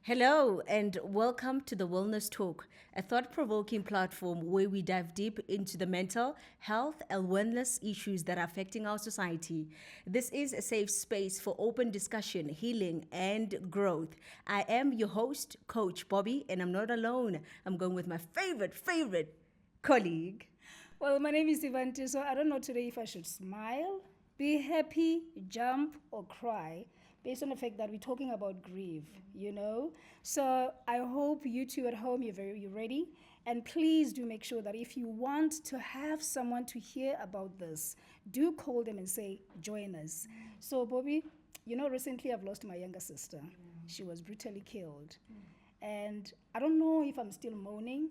Hello, and welcome to the Wellness Talk, a thought provoking platform where we dive deep into the mental health and wellness issues that are affecting our society. This is a safe space for open discussion, healing, and growth. I am your host, Coach Boby, and I'm not alone. I'm going with my favorite colleague. Well, my name is Evh'a, so I don't know today if I should smile, be happy, jump, or cry, based on the fact that we're talking about grief. So I hope you two at home, you're ready. And please do make sure that if you want to have someone to hear about this, do call them and say, join us. So, Boby, recently I've lost my younger sister. She was brutally killed. And I don't know if I'm still mourning.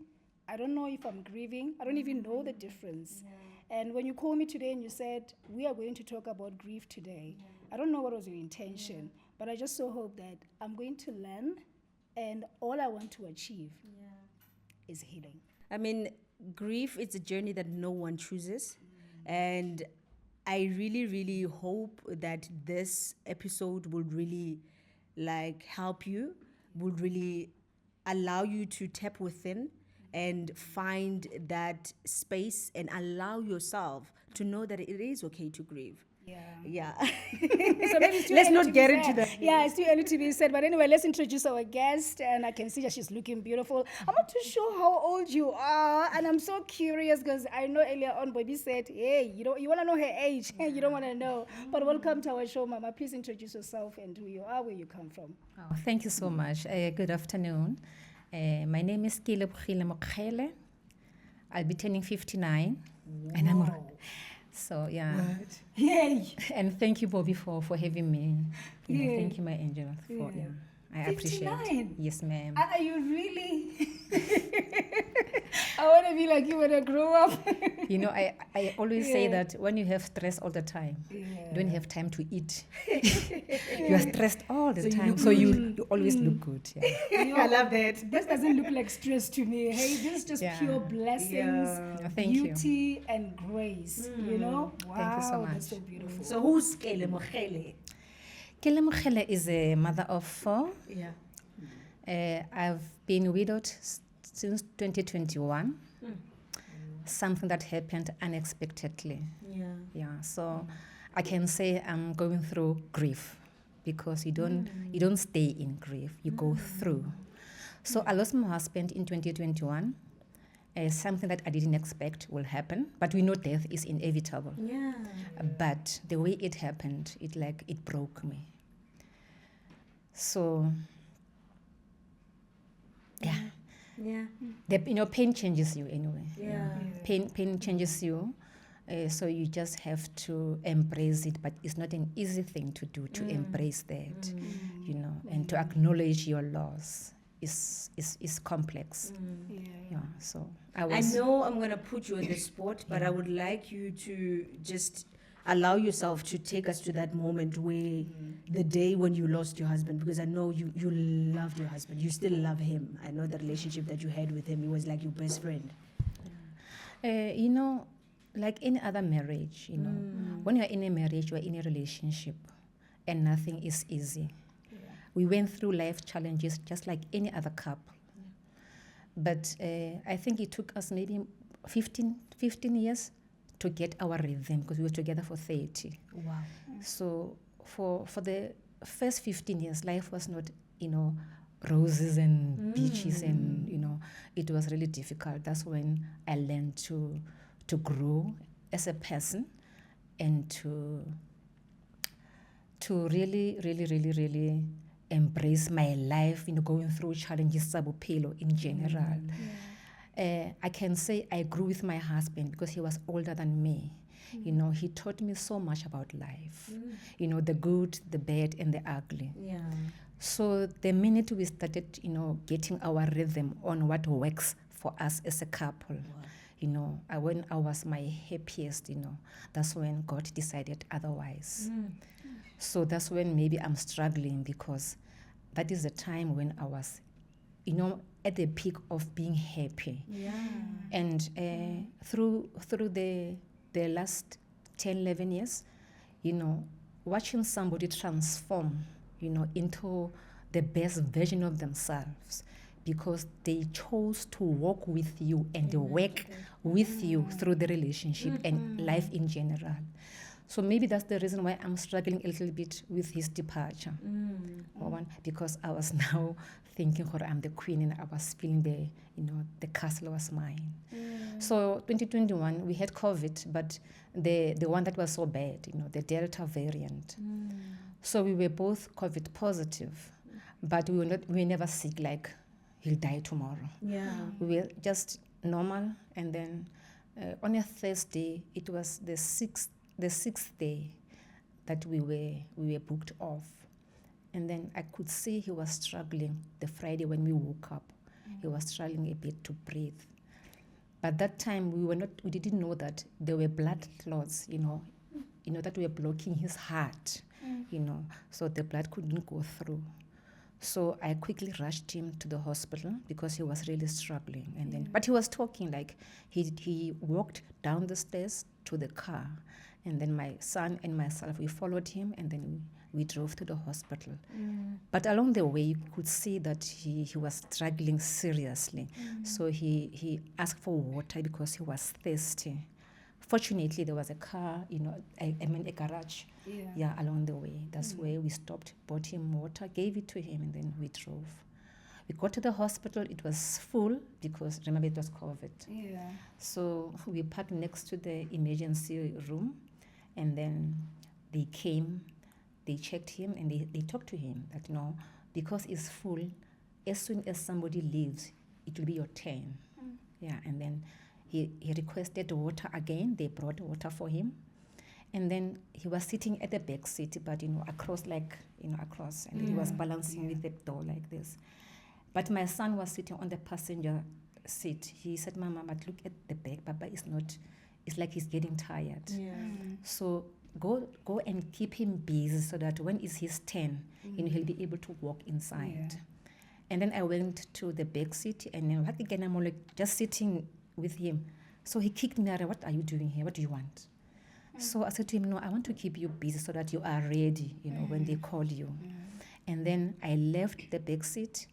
I don't know if I'm grieving. I don't even know the difference. And when you called me today and you said, we are going to talk about grief today, I don't know what was your intention, but I just so hope that I'm going to learn, and all I want to achieve is healing. I mean, grief is a journey that no one chooses. And I really hope that this episode will really help you, would really allow you to tap within and find that space and allow yourself to know that it is okay to grieve. Yeah. So maybe it's too Let's early not to get be into said. that. Yeah, it's too early to be said. But anyway, let's introduce our guest. And I can see that she's looking beautiful. I'm not too sure how old you are. And I'm so curious because I know earlier on, Boby said, hey, you want to know her age. You don't want to know. But welcome to our show, Mama. Please introduce yourself and who you are, where you come from. Oh, thank you so much. Good afternoon. My name is Kele Mokgele. I'll be turning 59. Wow. And I'm so, yeah. What? Yay! And thank you, Boby, for having me. Thank you, my angel. I appreciate 59? it. Yes, ma'am. Are you really? I want to be like you when I grow up. I always say that when you have stress all the time, you don't have time to eat. You are stressed all the time, so you always look good. Yeah. I love that. This doesn't look like stress to me. Hey, this is just pure blessings, beauty, and grace. Wow, Thank you so much. That's so beautiful. So who's Kele Mokgele? Kele Mokgele is a mother of 4. Yeah. I've been widowed since 2021. Something that happened unexpectedly. So I can say I'm going through grief because you don't stay in grief, you go through. So I lost my husband in 2021. Something that I didn't expect will happen, but we know death is inevitable. But the way it happened, it broke me. So pain changes you anyway. Pain changes you. So you just have to embrace it, but it's not an easy thing to do, to embrace that, and to acknowledge your loss is complex. So I know I'm going to put you on the spot, but I would like you to just allow yourself to take us to that moment where the day when you lost your husband, because I know you loved your husband. You still love him. I know the relationship that you had with him. He was like your best friend. Like any other marriage, when you're in a marriage, you're in a relationship, and nothing is easy. We went through life challenges just like any other couple. But I think it took us maybe 15 years to get our rhythm because we were together for 30. Wow. So for the first 15 years, life was not, roses and beaches and, it was really difficult. That's when I learned to grow as a person and to really embrace my life, going through challenges, sabophelo in general. I can say I grew with my husband because he was older than me. He taught me so much about life, the good, the bad, and the ugly. So the minute we started, getting our rhythm on what works for us as a couple, when I was my happiest, that's when God decided otherwise. So that's when maybe I'm struggling because that is the time when I was, at the peak of being happy. And through the last 10, 11 years, watching somebody transform, into the best version of themselves because they chose to walk with you and work with you through the relationship and life in general. So maybe that's the reason why I'm struggling a little bit with his departure. Because I was now thinking, I'm the queen, and I was feeling the castle was mine. So 2021, we had COVID, but the one that was so bad, the Delta variant. So we were both COVID positive, but we were never sick like he'll die tomorrow. Yeah. We were just normal, and then on a Thursday, it was the sixth day that we were booked off. And then I could see he was struggling the Friday when we woke up. He was struggling a bit to breathe. But that time we didn't know that there were blood clots, that were blocking his heart, so the blood couldn't go through. So I quickly rushed him to the hospital because he was really struggling. And then, but he was talking, like he walked down the stairs to the car, and then my son and myself, we followed him, and then we drove to the hospital. But along the way, you could see that he was struggling seriously. So he asked for water because he was thirsty. Fortunately, there was a car, a garage, along the way. That's where we stopped, bought him water, gave it to him, and then we drove. We got to the hospital. It was full because, remember, it was COVID. Yeah. So we parked next to the emergency room, and then they came, they checked him, and they talked to him that, because it's full, as soon as somebody leaves, it will be your turn. Yeah, and then he requested water again. They brought water for him. And then he was sitting at the back seat, but, across, and he was balancing with the door like this. But my son was sitting on the passenger seat. He said, Mama, but look at the back. Papa is not, it's like he's getting tired. Yeah. So go and keep him busy so that when it's his turn, he'll be able to walk inside. Yeah. And then I went to the back seat, and then I'm like just sitting with him. So he kicked me out. What are you doing here? What do you want? So I said to him, no, I want to keep you busy so that you are ready, when they call you. And then I left the back seat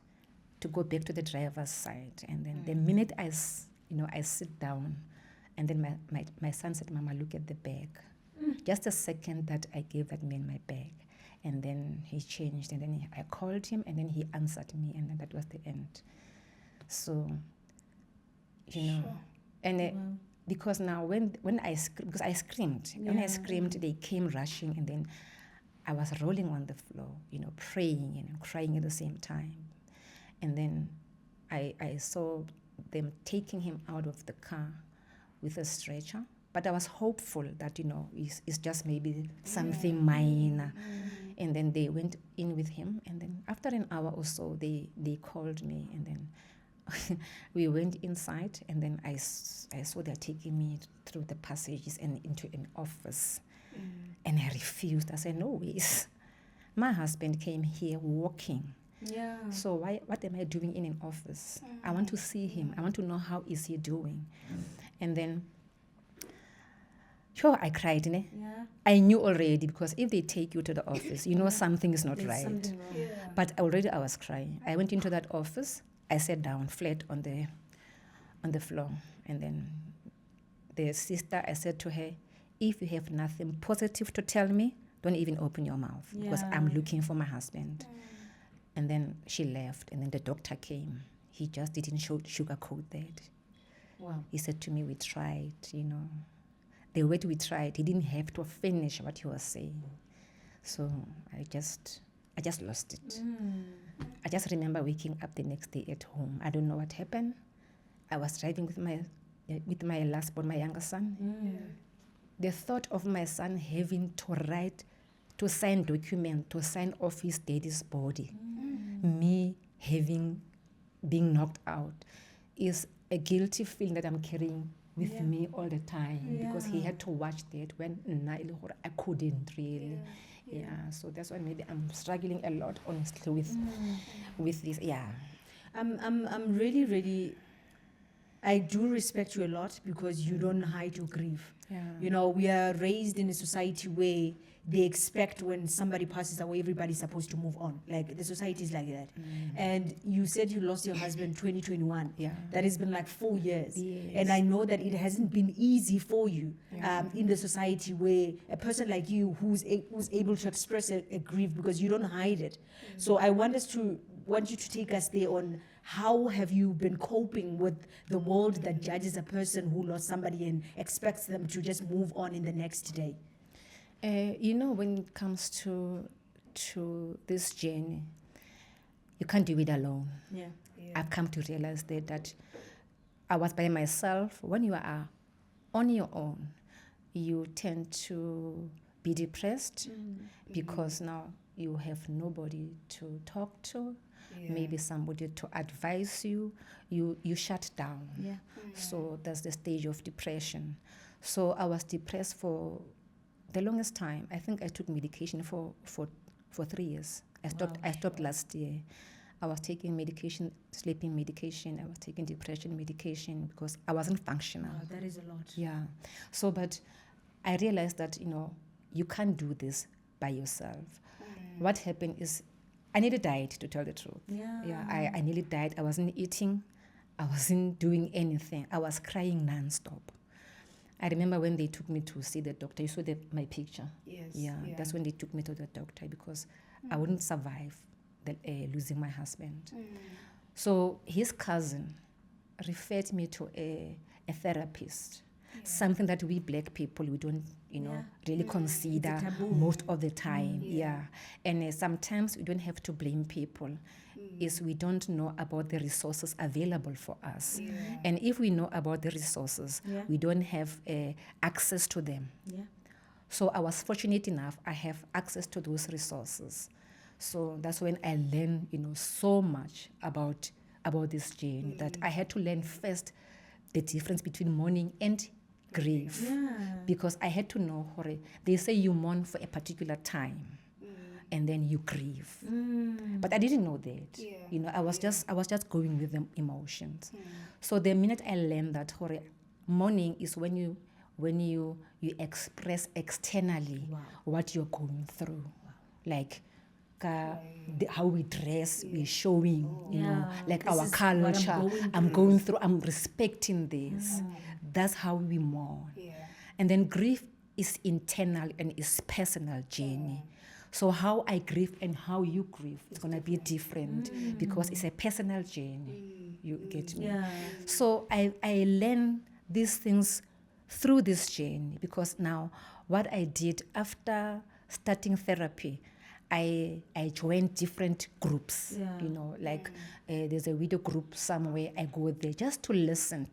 to go back to the driver's side. And then the minute I sit down, and then my son said, Mama, look at the bag. Just a second that I gave that man my bag. And then he changed, and then I called him, and then he answered me, and then that was the end. So, and because now when I because I screamed, when I screamed, they came rushing, and then I was rolling on the floor, praying and crying at the same time. And then I saw them taking him out of the car with a stretcher. But I was hopeful that, it's just maybe something minor. And then they went in with him. And then after an hour or so, they called me. And then we went inside. And then I saw they're taking me through the passages and into an office. And I refused. I said, no ways. My husband came here walking. Yeah. So what am I doing in an office? I want to see him. I want to know how is he doing. And then, sure, I cried. Yeah. I knew already, because if they take you to the office, something is not There's right. something wrong. Yeah. But already I was crying. I went into that office. I sat down flat on the floor. And then the sister, I said to her, if you have nothing positive to tell me, don't even open your mouth, because I'm looking for my husband. And then she left, and then the doctor came. He just didn't sugarcoat that. Wow. He said to me, we tried, The word we tried, he didn't have to finish what he was saying. So I just lost it. I just remember waking up the next day at home. I don't know what happened. I was driving with my last born, my younger son. The thought of my son having to sign document, to sign off his daddy's body, me being knocked out, is a guilty feeling that I'm carrying with me all the time, because he had to watch that when I couldn't really. So that's why maybe I'm struggling a lot, honestly, with this. I'm really, really I do respect you a lot because you don't hide your grief. Yeah. You know, we are raised in a society where they expect when somebody passes away, everybody's supposed to move on. Like, the society is like that. And you said you lost your husband 2021. Yeah. That has been like 4 years. Yes. And I know that it hasn't been easy for you Yeah. in the society where a person like you who's able to express a grief because you don't hide it. So I want you to take us there on how have you been coping with the world that judges a person who lost somebody and expects them to just move on in the next day. When it comes to this journey, you can't do it alone. Yeah. I've come to realize that I was by myself. When you are on your own, you tend to be depressed because now you have nobody to talk to, maybe somebody to advise you. You shut down. Yeah. So that's the stage of depression. So I was depressed for the longest time. I think I took medication for 3 years. I stopped last year. I was taking medication, sleeping medication. I was taking depression medication because I wasn't functional. Wow, that is a lot. Yeah. So, but I realized that, you can't do this by yourself. What happened is I nearly died, to tell the truth. Yeah. I nearly died. I wasn't eating. I wasn't doing anything. I was crying nonstop. I remember when they took me to see the doctor. You saw my picture. Yes. Yeah, that's when they took me to the doctor because I wouldn't survive losing my husband. So his cousin referred me to a therapist, something that we black people, we don't, really consider It's a taboo. most of the time. And sometimes we don't have to blame people. Is we don't know about the resources available for us. And if we know about the resources, we don't have access to them. Yeah. So I was fortunate enough, I have access to those resources. So that's when I learned, so much about this journey, that I had to learn first the difference between mourning and grief. Because I had to know, they say you mourn for a particular time and then you grieve. But I didn't know that. I was just going with the emotions. So the minute I learned that mourning is when you express externally what you're going through. Like how we dress, we're showing, like This our is what culture. I'm going through, I'm respecting this. That's how we mourn. And then grief is internal and is personal journey. So how I grieve and how you grieve is going to be different because it's a personal journey. You get me? So I learned these things through this journey because now what I did after starting therapy, I joined different groups, there's a video group somewhere. I go there just to listen,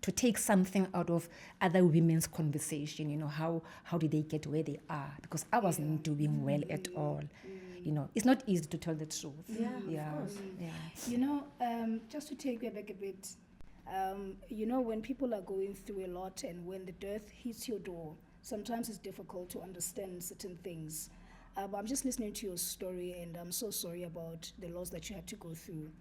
to take something out of other women's conversation, how did they get where they are? Because I wasn't doing well at all. It's not easy to tell the truth. Of course. Just to take you back a bit, when people are going through a lot and when the death hits your door, sometimes it's difficult to understand certain things. I'm just listening to your story and I'm so sorry about the loss that you had to go through.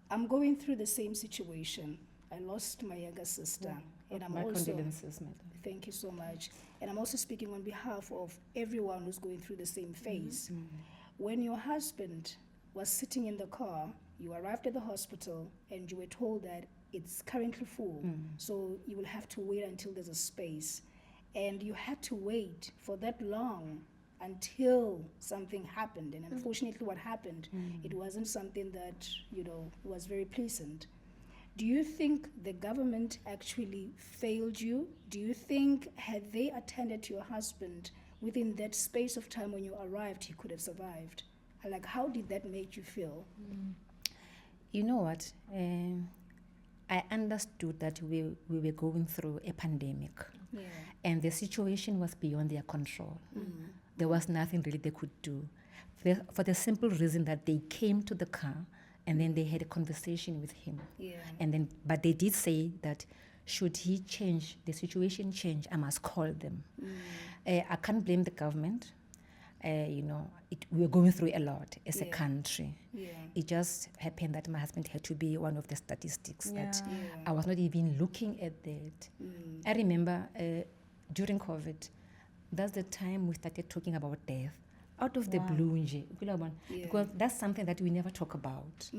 I'm going through the same situation. I lost my younger sister. And I'm My also, condolences, madam. thank you so much. And I'm also speaking on behalf of everyone who's going through the same phase. When your husband was sitting in the car, you arrived at the hospital and you were told that it's currently full. So you will have to wait until there's a space. And you had to wait for that long until something happened. And unfortunately what happened, it wasn't something that, was very pleasant. Do you think the government actually failed you? Do you think had they attended to your husband within that space of time when you arrived, he could have survived? Like, how did that make you feel? You know what? I understood that we were going through a pandemic. And the situation was beyond their control. There was nothing really they could do. For the simple reason that they came to the car and then they had a conversation with him. But they did say that should he change, the situation change, I must call them. I can't blame the government. we were going through a lot as a Yeah. country. Yeah. It just happened that my husband had to be one of the statistics that Yeah. Yeah. I was not even looking at that. I remember during COVID, that's the time we started talking about death. Out of the Wow. blue, nje, ukuyabona? Yeah. Because that's something that we never talk about.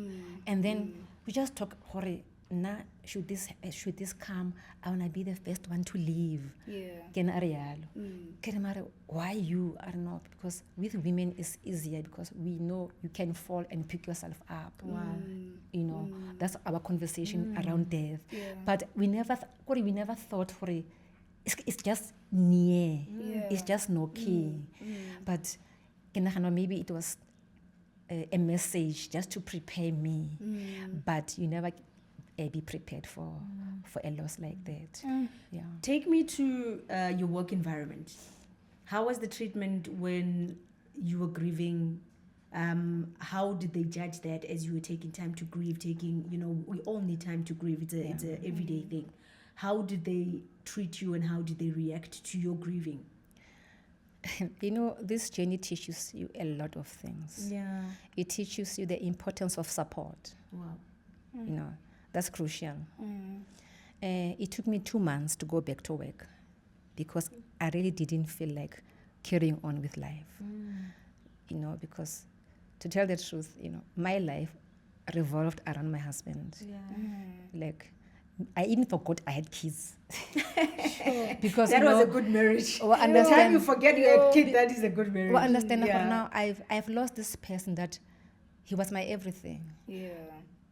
And then we just talk, hore, na, should this come, I want to be the first one to leave. Yeah. Ke na re yalo. Ke re mara, why you are not? Because with women it's easier because we know you can fall and pick yourself up. Wow. That's our conversation around death. Yeah. But we never thought for it's just near. Yeah. It's just knocking. But ke nagana maybe it was a message just to prepare me. But you never be prepared for a loss like that. Yeah. Take me to your work environment. How was the treatment when you were grieving? How did they judge that as you were taking time to grieve? We all need time to grieve. It's a everyday thing. How did they treat you and how did they react to your grieving? This journey teaches you a lot of things. Yeah. It teaches you the importance of support. Wow. That's crucial. It took me 2 months to go back to work because I really didn't feel like carrying on with life. Because to tell the truth, my life revolved around my husband. Yeah. Like, I even forgot I had kids. Because That was a good marriage. Well, By the time you forget you had kids, that is a good marriage. Well, understand Yeah. for now, I've lost this person that he was my everything. Yeah.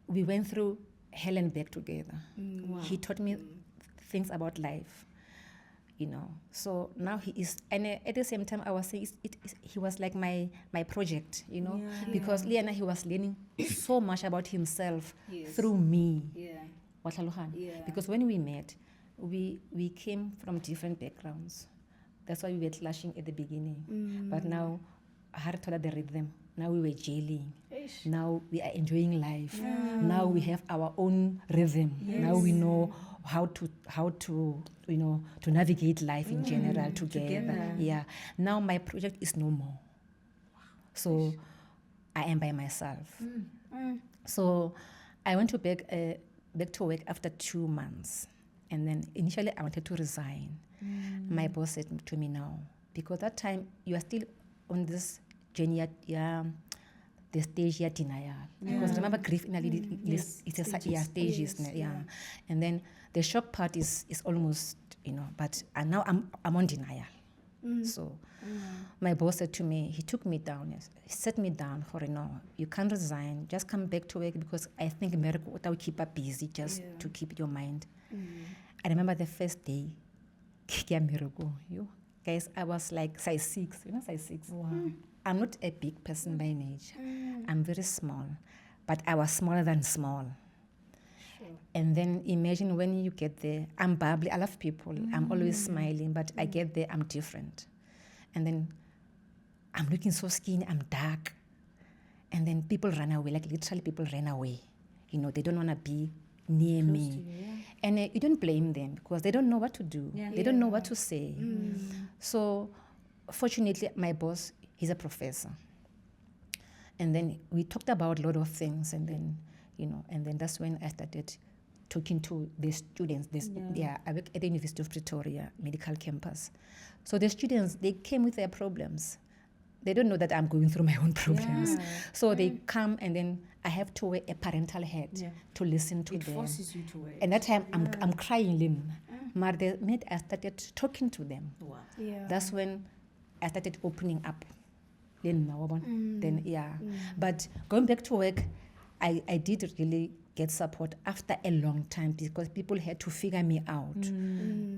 We went through hell and back together. Wow. He taught me things about life, So now he is, and at the same time, I was saying he was like my project, Yeah. because Liana, he was learning so much about himself Yes. through me. Yeah. Yeah. Because when we met, we came from different backgrounds. That's why we were clashing at the beginning. But now, I had to the rhythm. Now we were jailing. Ish. Now we are enjoying life. Now we have our own rhythm. Now we know how to to navigate life in general together. Yeah. Now my project is no more. So I am by myself. So I went back to work after 2 months. And then initially I wanted to resign. My boss said to me, no, because that time you are still on this journey the stage ya denial. Because remember, grief in a stages. Yeah. And then the shock part is almost, but now I'm on denial. So my boss said to me, he took me down, he set me down for you can't resign, just come back to work because I think America will keep her busy just to keep your mind. I remember the first day, guys, I was like size 6, size 6. Wow. I'm not a big person by nature. I'm very small, but I was smaller than small. Sure. And then imagine when you get there, I'm bubbly, I love people, I'm always smiling, but I get there, I'm different. And then I'm looking so skinny, I'm dark. And then people run away, like literally people ran away. They don't want to be near Close me. to you, yeah. And you don't blame them because they don't know what to do. Yeah. They don't know what to say. So fortunately, my boss, he's a professor. And then we talked about a lot of things, and then, and then that's when I started talking to the students. I work at the University of Pretoria medical campus. So the students, they came with their problems. They don't know that I'm going through my own problems. Yeah. So they come, and then I have to wear a parental hat to listen to It them. forces you to wait. And that time, I'm crying. But the minute I started talking to them, Wow. Yeah. that's when I started opening up. Then, But going back to work, I did really get support after a long time because people had to figure me out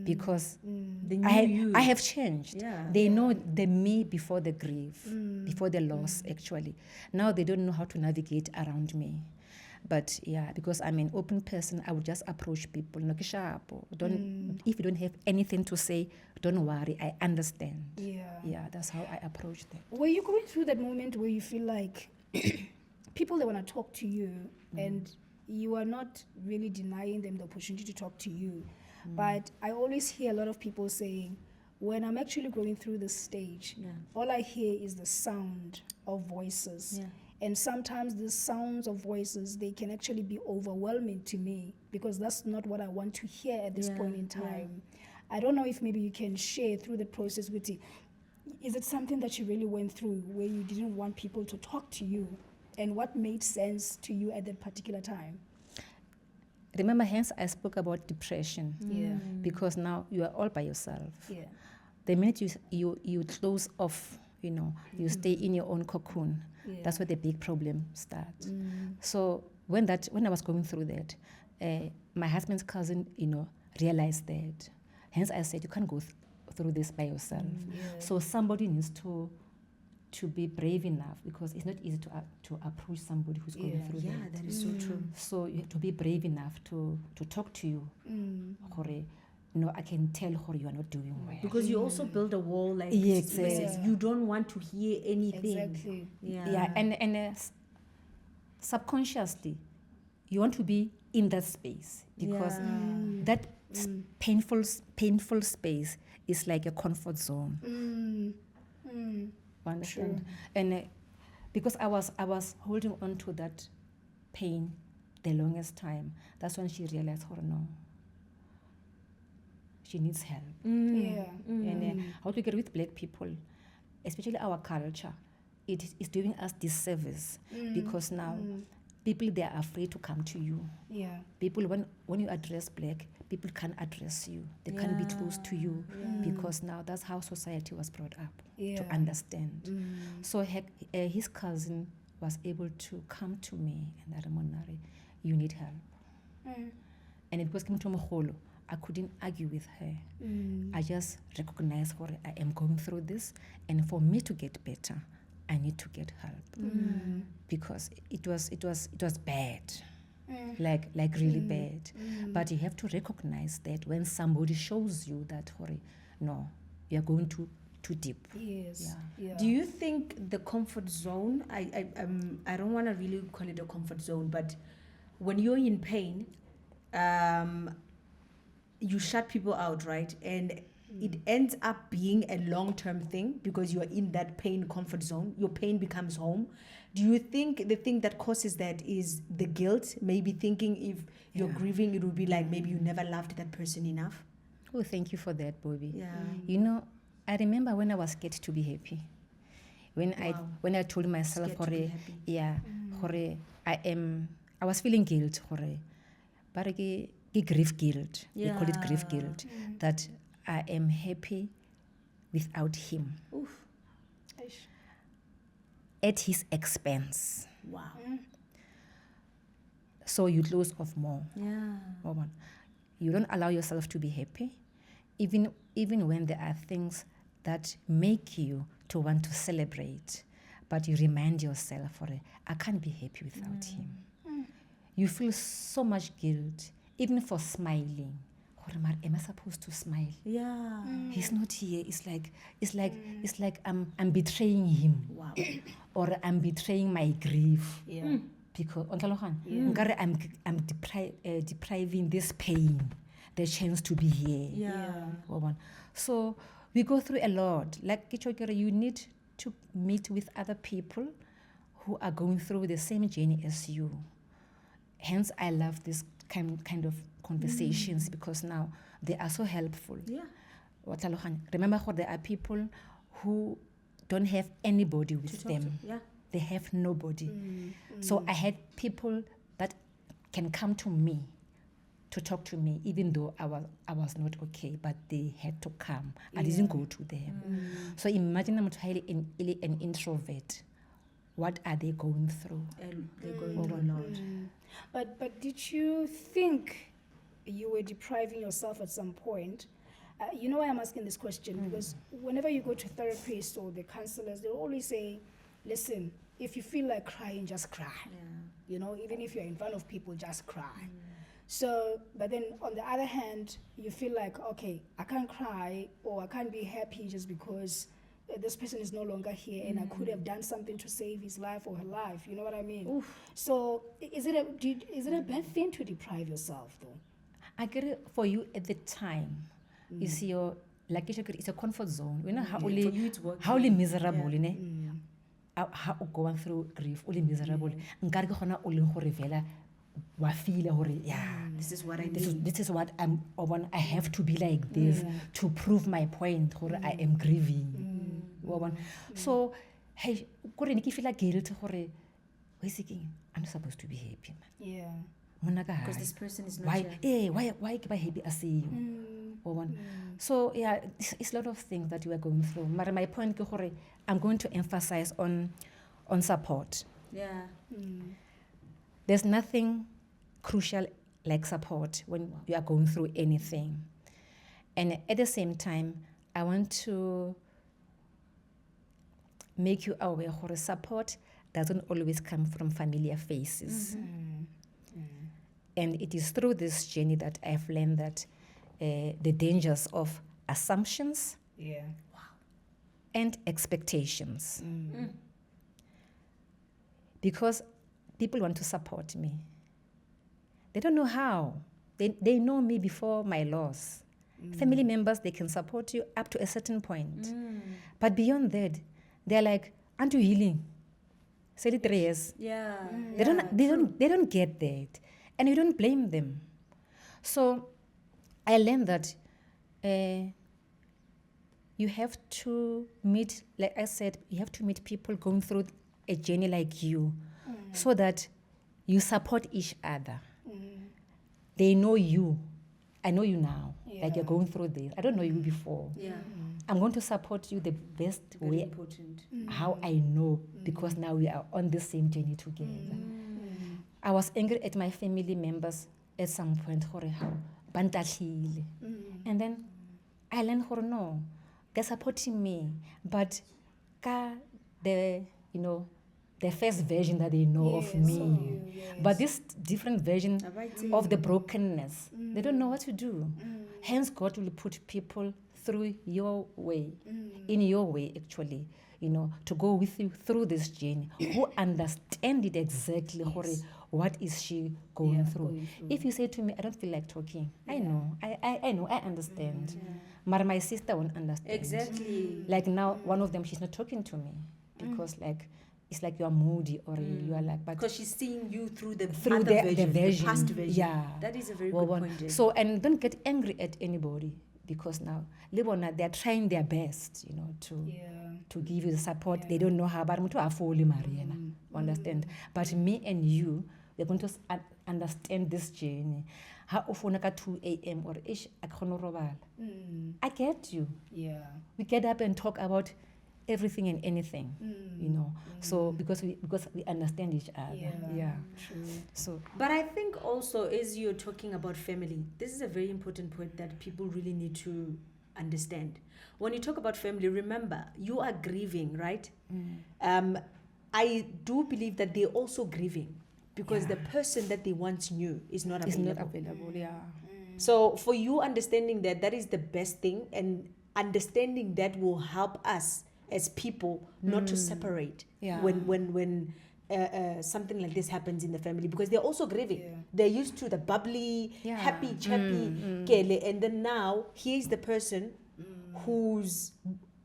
because They knew you. I have changed. Yeah. They know the me before the grief, before the loss, actually. Now they don't know how to navigate around me. But because I'm an open person, I would just approach people. If you don't have anything to say, don't worry, I understand. Yeah, that's how I approach them. Were you going through that moment where you feel like people that want to talk to you and you are not really denying them the opportunity to talk to you? But I always hear a lot of people saying, when I'm actually going through this stage, Yeah. all I hear is the sound of voices. Yeah. And sometimes the sounds of voices, they can actually be overwhelming to me because that's not what I want to hear at this Yeah, point in yeah. time. I don't know if maybe you can share through the process with you. Is it something that you really went through where you didn't want people to talk to you? And what made sense to you at that particular time? Remember, hence I spoke about depression. Yeah. Because now you are all by yourself. Yeah. The minute you close off, you stay in your own cocoon. Yeah. That's where the big problem starts. So when I was going through that, my husband's cousin, realized that. Hence I said, you can't go through this by yourself. Yeah. So somebody needs to be brave enough, because it's not easy to approach somebody who's going through Yeah, that. that is so true. So you have to be brave enough to talk to you. I can tell you are not doing well. Because you also build a wall, like Yeah, Sister says, exactly. you don't want to hear anything. Exactly. Yeah. And subconsciously, you want to be in that space, because that painful space is like a comfort zone. You understand? And because I was holding on to that pain the longest time, that's when she realized, oh no, she needs help. Yeah. And how to get with black people, especially our culture, it is doing us disservice, because now people, they are afraid to come to you. Yeah. People, when you address black, people can't address you. They can't be close to you, because now that's how society was brought up to understand. So his cousin was able to come to me and Aramonari, you need help. And because came to Moholo, I couldn't argue with her. I just recognized what I am going through this, and for me to get better, I need to get help, because it was bad, like really bad. But you have to recognize that when somebody shows you that, no, you are going too deep. Yes. Yeah. Yeah. Do you think the comfort zone, I don't want to really call it a comfort zone, but when you're in pain, you shut people out, right? And it ends up being a long-term thing because you're in that pain comfort zone. Your pain becomes home. Do you think the thing that causes that is the guilt? Maybe thinking if you're grieving, it would be like maybe you never loved that person enough? Oh, thank you for that, Boby. Yeah. I remember when I was scared to be happy. When I told myself, Scared to be happy. I was feeling guilt, but grief guilt. They call it grief guilt. That I am happy without him. Oof. At his expense. Wow. So you close off more. Yeah. You don't allow yourself to be happy, even when there are things that make you to want to celebrate, but you remind yourself, I can't be happy without him. You feel so much guilt, even for smiling. Am I supposed to smile? Yeah. He's not here. It's like I'm betraying him. Wow. Or I'm betraying my grief. Yeah. Because I'm depriving this pain the chance to be here. Yeah. So we go through a lot. Like you need to meet with other people who are going through the same journey as you. Hence, I love this kind of conversations because now they are so helpful. Yeah. Remember, there are people who don't have anybody with them. Yeah. They have nobody. So I had people that can come to me to talk to me, even though I was not okay, but they had to come. I didn't go to them. So imagine I'm highly an introvert. What are they going through? And they're going through a lot. But did you think you were depriving yourself at some point? You know why I'm asking this question? Because whenever you go to therapists or the counselors, they'll always say, listen, if you feel like crying, just cry. Yeah. Even if you're in front of people, just cry. So, but then on the other hand, you feel like, okay, I can't cry or I can't be happy just because this person is no longer here and I could have done something to save his life or her life. You know what I mean? Oof. So is it a bad thing to deprive yourself though? I get it for you at the time. Is your like it's a comfort zone. You know how For only you it's working. how only miserable, Yeah. ne? How going through grief, only miserable. Nkare ke gona o leng gore fela wa feel gore yeah. This is what I need. This is what I have to be like this to prove my point gore I am grieving. So hey, kore ne ke feel guilty gore I'm not supposed to be happy, man. Yeah. Because this person is not Why? here. Why am I happy? I see you. So yeah, it's a lot of things that you are going through. But my point ke gore I'm going to emphasize on support. Yeah. There's nothing crucial like support when you are going through anything. And at the same time, I want to make you aware that support doesn't always come from familiar faces. And it is through this journey that I've learned that the dangers of assumptions Yeah. and expectations. Because people want to support me. They don't know how. They know me before my loss. Family members, they can support you up to a certain point. But beyond that, they're like, aren't you healing? Say it 3 years. Yeah. They don't get that. And you don't blame them. So I learned that you have to meet, like I said, you have to meet people going through a journey like you so that you support each other. They know you. I know you now. Like you're going through this. I don't know you before. Yeah. I'm going to support you the best Very way important. how I know because now we are on the same journey together. I was angry at my family members at some point. And then I learned no, they're supporting me, but the first version that they know of me. But this different version of the brokenness, they don't know what to do. Hence, God will put people through your way, in your way actually, to go with you through this journey, who understand it exactly, what is she going through. If you say to me, I don't feel like talking, I know, I understand. But my sister won't understand. Exactly. Like now, one of them, she's not talking to me because it's like you are moody or you are like, but because she's seeing you through the version, the past version. Yeah, that is a very good point. Jen. So, and don't get angry at anybody because now they're trying their best, to give you the support. They don't know how, but understand. But me and you, we're going to understand this journey. How often at 2 a.m. or ish, I get you. Yeah. We get up and talk about everything and anything, So because we understand each other. Yeah. True. So, but I think also as you're talking about family, this is a very important point that people really need to understand. When you talk about family, remember you are grieving, right? I do believe that they're also grieving because the person that they once knew is not available. Yeah. So for you understanding that is the best thing, and understanding that will help us as people not to separate when something like this happens in the family, because they're also grieving. They're used to the bubbly, happy, chappy Kele, and then now here's the person who's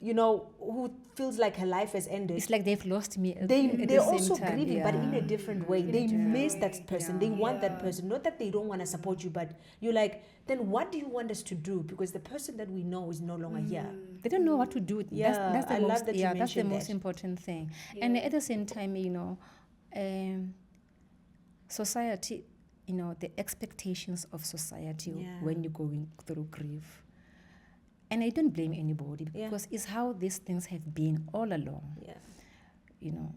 who feels like her life has ended. It's like they've lost me. They're also grieving, but in a different way. They miss that person. They want that person. Not that they don't want to support you, but you're like, then what do you want us to do? Because the person that we know is no longer here. They don't know what to do. That's the I most, love that you that's the mentioned most that. important thing. And at the same time, society, the expectations of society when you're going through grief. And I don't blame anybody because it's how these things have been all along. Yeah.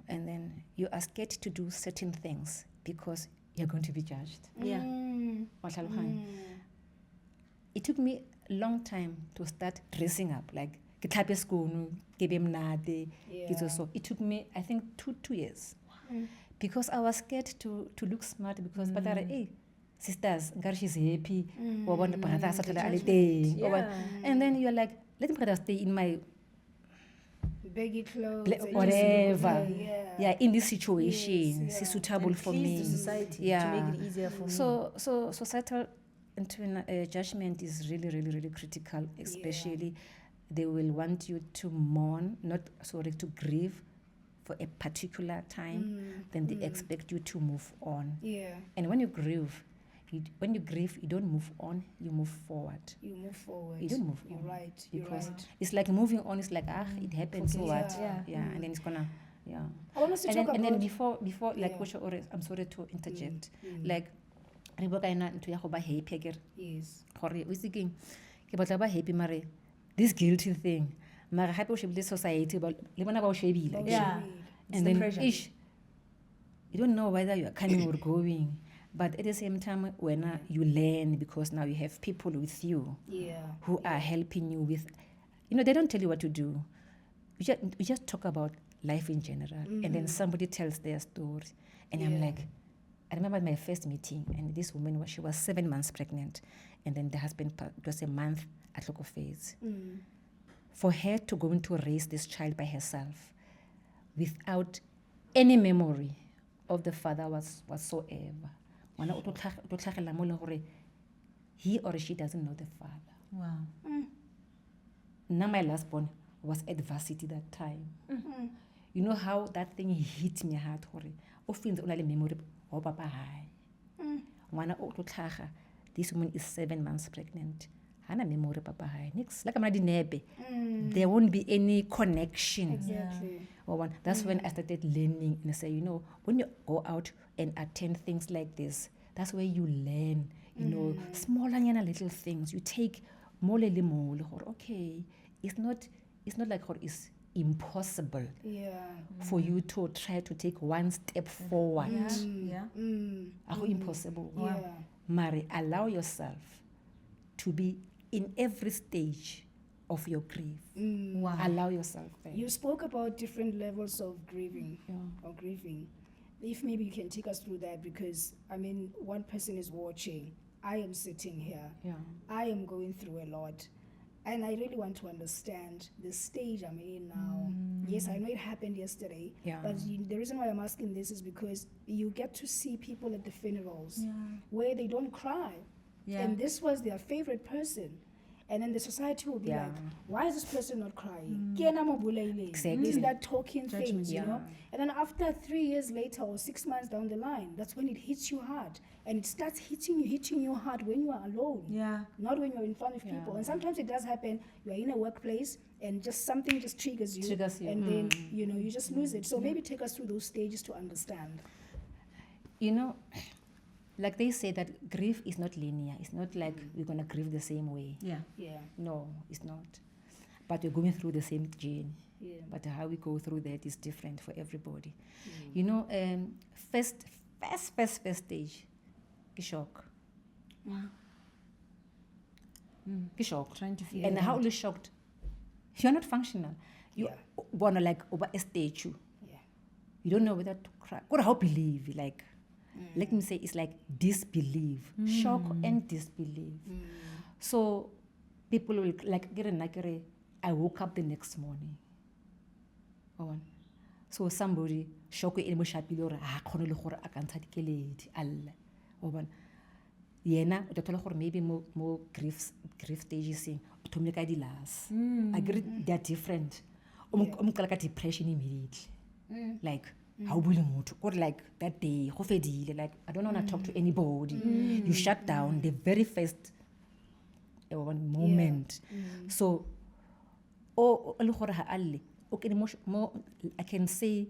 And then you are scared to do certain things because you're going to be judged. Yeah. It took me a long time to start dressing up. Like, it took me, I think, two years. Because I was scared to look smart because, but hey, sisters, she's happy. And then you're like, let me stay in my baggy clothes, whatever. In this situation, it's suitable for me. To society to make it easier for me. So societal judgment is really, really, really critical, especially they will want you to mourn, to grieve for a particular time, then they expect you to move on. Yeah. And when you grieve, you don't move on, you move forward. You move forward. You don't move You're on. right. Because You're right. it's like moving on, it's like, it happened, so what? Yeah. And then it's gonna, I want us to and talk then, about. and then before like Yeah. which I'm sorry to interject. Mm. Like re bua ka ena ntho ya go ba happy akere Yes. gore o itse keng ke batla ba happy mare this guilty thing mara happy o shebile society le bona ba o shebile akere. Yeah. And the then pressure. you don't know whether you are coming or going, but at the same time when you learn, because now you have people with you Yeah. who are helping you with, they don't tell you what to do. We just talk about life in general, and then somebody tells their story, and I'm Yeah. like, I remember my first meeting, and this woman she was 7 months pregnant, and then the husband it was a month at local phase. For her to go into raise this child by herself without any memory of the father whatsoever. Ngwana o tlo tlhagela mo leng gore he or she doesn't know the father. Wow. Now my last born was at varsity that time. You know how that thing hit me hard gore o feels o na le memory of papa hae. Ngwana o tlo tlhaga, this woman is 7 months pregnant. Hana memory papa hae. Nix like amana dinepe. There won't be any connection. Exactly. That's when I started learning and I say, when you go out and attend things like this, that's where you learn, smaller little things. You take more okay, it's not like it's impossible Yeah. for you to try to take one step forward. Yeah. Impossible. Yeah. Mary, allow yourself to be in every stage of your grief. Wow. Allow yourself there. You spoke about different levels of grieving. Yeah. Or grieving. If maybe you can take us through that, because one person is watching. I am sitting here. Yeah. I am going through a lot. And I really want to understand the stage I'm in now. Yes, I know it happened yesterday. Yeah. But the reason why I'm asking this is because you get to see people at the funerals Yeah. where they don't cry. Yeah. And this was their favorite person. And then the society will be Yeah. like, why is this person not crying? Exactly. Is that talking Judgment, things, you yeah. know? And then after 3 years later or 6 months down the line, that's when it hits you hard. And it starts hitting you hard when you are alone. Yeah. Not when you're in front of Yeah. people. And sometimes it does happen, you're in a workplace and just something just triggers you. Triggers you. And then, you just lose it. So maybe take us through those stages to understand. Like they say that grief is not linear. It's not like we're going to grieve the same way. Yeah. Yeah. No, it's not. But we're going through the same journey. Yeah. But how we go through that is different for everybody. First stage, shock. Shock. Trying to feel. And how you shocked? You're not functional. You Yeah. want to like over a statue. Yeah. You don't know whether to cry. Or how believe, like, let me say, it's like disbelief, shock and disbelief. So people will like get a I woke up the next morning. So somebody shock in sharply or I can't take it. Yena, maybe more grief stages to make I last. I agree they're different. Depression immediately. Like how will you or like that day, like I don't want to talk to anybody. You shut down the very first moment. So I can say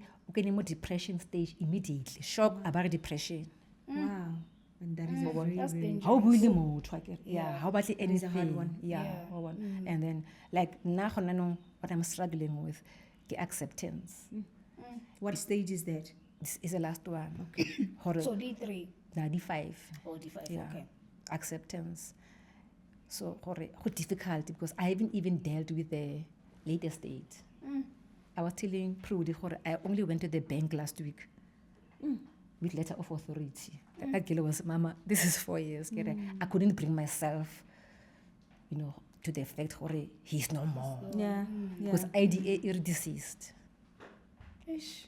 more depression stage immediately. Shock about depression. Wow. And that is a very, That's very... dangerous. How will you move? Yeah. How about anything? is a hard one. Yeah. And then like now what I'm struggling with, the acceptance. What stage is that? This is the last one. Okay. So D3 D5. or D5, Yeah. okay. Acceptance. So how difficult because I haven't even dealt with the later state. I was telling Prudy, I only went to the bank last week with letter of authority. That girl was, Mama, this is 4 years. I couldn't bring myself, to the fact he's no more. Yeah. Because IDA is deceased. Ish.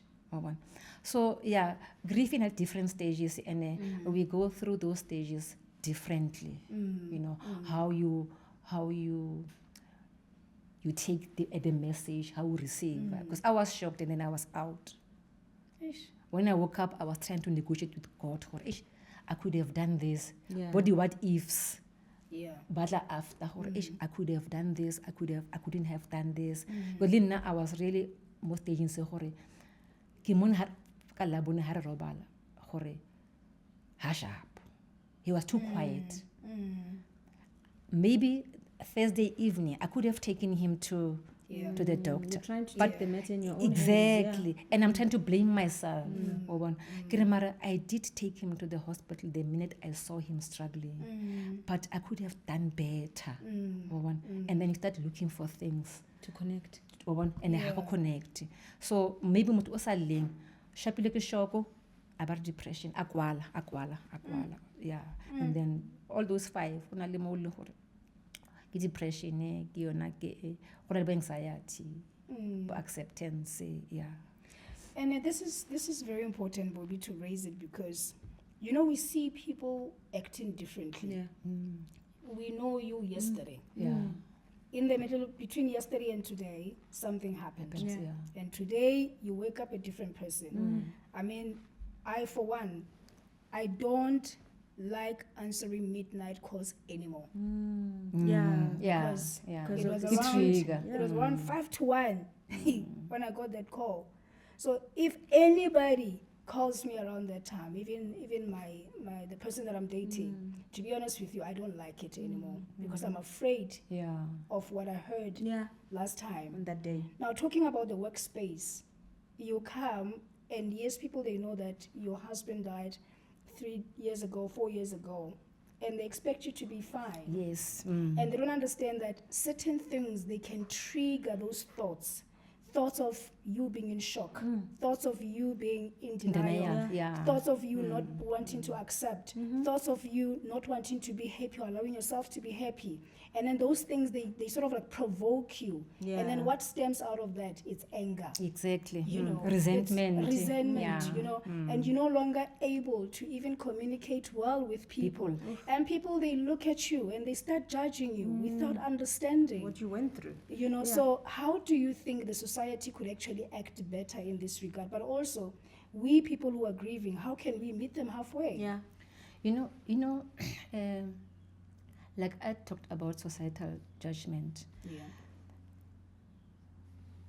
So yeah, grief in at different stages, and we go through those stages differently. You know, how you take the message, how you receive. Because I was shocked and then I was out. Ish. When I woke up, I was trying to negotiate with God. I could have done this. Yeah. What ifs? Yeah. But after, I could have done this. I couldn't have done this. But then I was really most stages say, ke mon ha ka labone ha re robala gore ha sharp. He was too quiet. Maybe Thursday evening, I could have taken him to the doctor. You're trying to But take the matter in your own exactly. hands. And I'm trying to blame myself. I did take him to the hospital the minute I saw him struggling. But I could have done better. And then you start looking for things. To connect. And I have to connect. So maybe motho o sa leng shapile ke shoko about depression akwala. Yeah. And then all those 5 o na le mo le gore ke depression ke yona ke gore le anxiety acceptance yeah. And this is very important, Boby, to raise it because, you know, we see people acting differently. Yeah. We know you yesterday. Yeah. In the middle between yesterday and today, something happened. Yeah. And today you wake up a different person. I mean, I for one, I don't like answering midnight calls anymore. Yeah. Yeah. Because Yeah. it was It's around trigger. it was around 5 to 1 when I got that call. So if anybody calls me around that time, even the person that I'm dating, to be honest with you, I don't like it anymore because I'm afraid Yeah. of what I heard Yeah. last time. On that day. Now, talking about the workspace, you come and yes, people, they know that your husband died 3 years ago, 4 years ago, and they expect you to be fine. Yes. And they don't understand that certain things, they can trigger those thoughts of you being in shock, thoughts of you being in denial, Denial. Yeah. thoughts of you not wanting to accept, thoughts of you not wanting to be happy or allowing yourself to be happy. And then those things, they sort of like provoke you. Yeah. And then what stems out of that? It's anger. Exactly. You know, Resentment. it's resentment, Yeah. you know, and you're no longer able to even communicate well with people. And people, they look at you and they start judging you without understanding. What you went through. You know, so how do you think the society could actually act better in this regard? But also, we people who are grieving, how can we meet them halfway? Yeah. You know, like I talked about societal judgment. Yeah.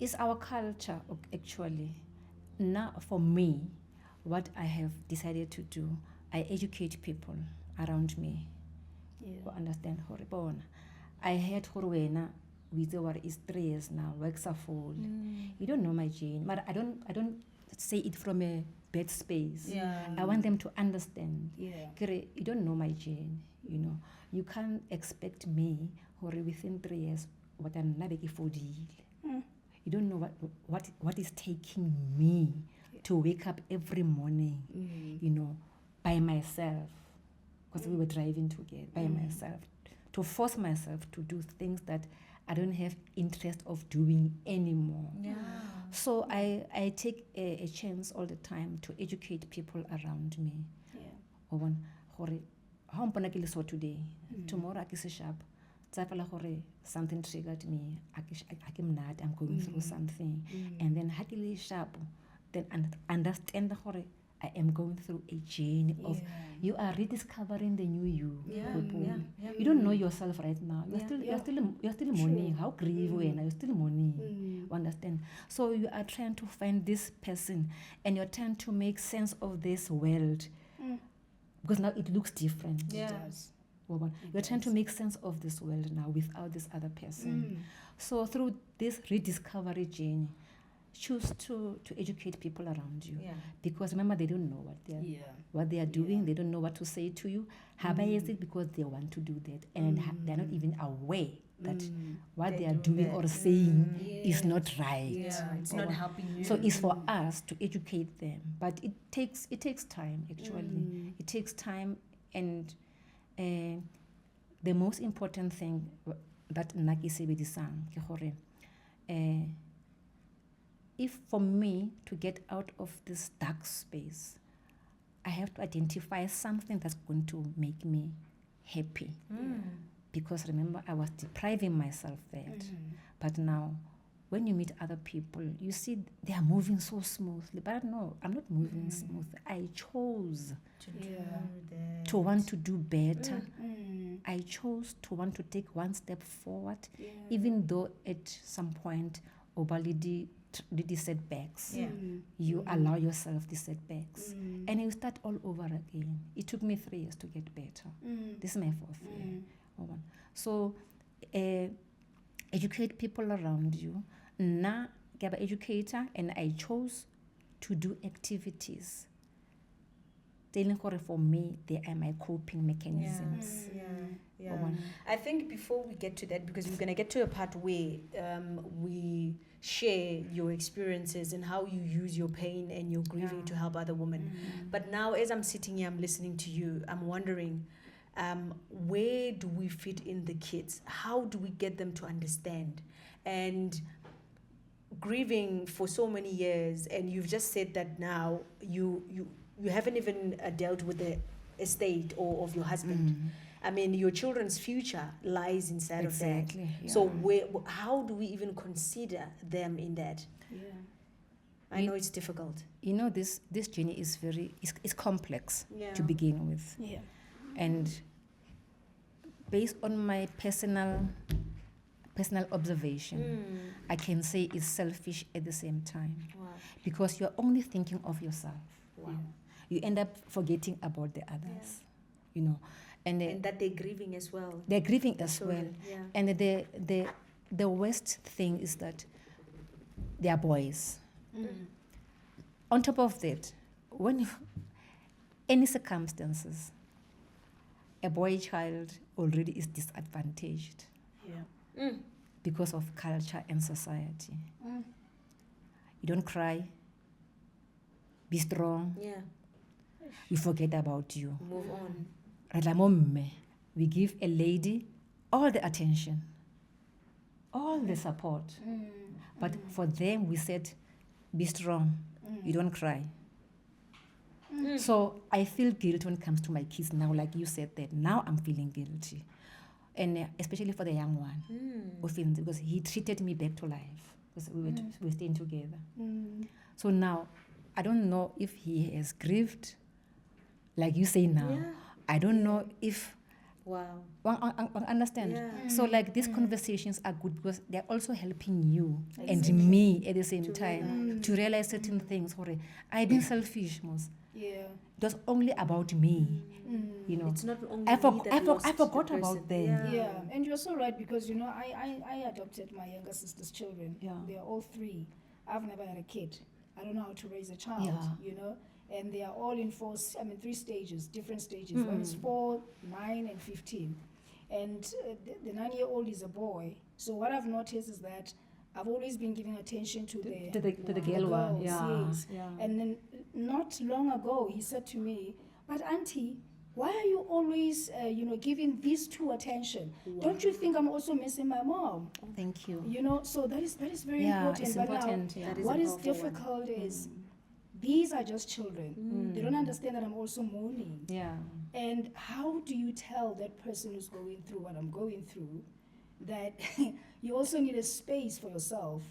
It's our culture, actually. Now, for me, what I have decided to do, I educate people around me Yeah. who understand horribona. I heard horwena with what is 3 years now, works are full. You don't know my gene, but I don't say it from a bad space. Yeah. I want them to understand. Yeah. Kere, you don't know my gene, you know. You can't expect me or within 3 years what I'm not for deal. You don't know what is taking me to wake up every morning, you know, by myself. Because we were driving together by myself. To force myself to do things that I don't have interest of doing anymore. Yeah. So I take a chance all the time to educate people around me. Yeah. How mpona ke le so today, tomorrow I se sharp. Tsapela gore something triggered me. I'm going through something. And then ha ke le sharp, then understand gore I am going through a journey of you are rediscovering the new you. Yeah. Bobo. Yeah. You don't know yourself right now. Yeah. You're still mourning. How grieve when you're still mourning. Understand? So you are trying to find this person and you're trying to make sense of this world. Because now it looks different. Yeah. It does. You're trying to make sense of this world now without this other person. So through this rediscovery journey, choose to educate people around you. Yeah. Because remember, they don't know what they are doing. They don't know what to say to you. Haba is it because they want to do that, and they're not even aware that what they are doing or saying is not right. Yeah. It's not helping you. So it's for us to educate them, but it takes time actually. It takes time, and the most important thing that nna ke sebedisang ke gore if for me to get out of this dark space, I have to identify something that's going to make me happy. Because remember, I was depriving myself that. But now, when you meet other people, you see they are moving so smoothly. But no, I'm not moving smooth. I chose to want to do better. I chose to want to take one step forward, even though at some point, Obalidi the setbacks. You allow yourself the setbacks. And you start all over again. It took me 3 years to get better. This is my 4th year. So, educate people around you. Na I'm an educator, and I chose to do activities. Telling for me, they are my coping mechanisms. I think before we get to that, because we're going to get to a part where we share your experiences and how you use your pain and your grieving to help other women. But now, as I'm sitting here, I'm listening to you, I'm wondering, where do we fit in the kids? How do we get them to understand? And grieving for so many years, and you've just said that now you haven't even dealt with the estate or of your husband. I mean, your children's future lies inside of that. So how do we even consider them in that? I know it's difficult. You know, this journey is it's complex to begin with. And based on my personal observation, I can say it's selfish at the same time. Because you're only thinking of yourself. You end up forgetting about the others. You know, and that they're grieving as well. They're grieving as well. And the worst thing is that they are boys. On top of that, when any circumstances, a boy child already is disadvantaged because of culture and society. You don't cry. Be strong. We forget about you. Move on. We give a lady all the attention, all the support. But for them, we said, be strong. You don't cry. So I feel guilt when it comes to my kids now, like you said that. Now I'm feeling guilty. And especially for the young one, because he treated me back to life, because we were staying together. So now, I don't know if he has grieved, like you say now. I don't know if... I understand. So like these conversations are good because they're also helping you and me at the same time to realize certain things. Sorry, I've been selfish, most. It was only about me. You know, it's not only I forgot about them. And you're so right, because you know I adopted my younger sister's children. They are all 3. I've never had a kid. I don't know how to raise a child. You know. And they are all in 3 stages, different stages. One is 4, 9, and 15. And the 9-year-old is a boy. So what I've noticed is that I've always been giving attention to the girls. Yes. And then not long ago, he said to me, "But Auntie, why are you always, giving these 2 attention? Don't you think I'm also missing my mom?" Thank you. You know, so that is very important. It's important. Now, what is difficult is, these are just children. They don't understand that I'm also mourning. And how do you tell that person who's going through what I'm going through that you also need a space for yourself,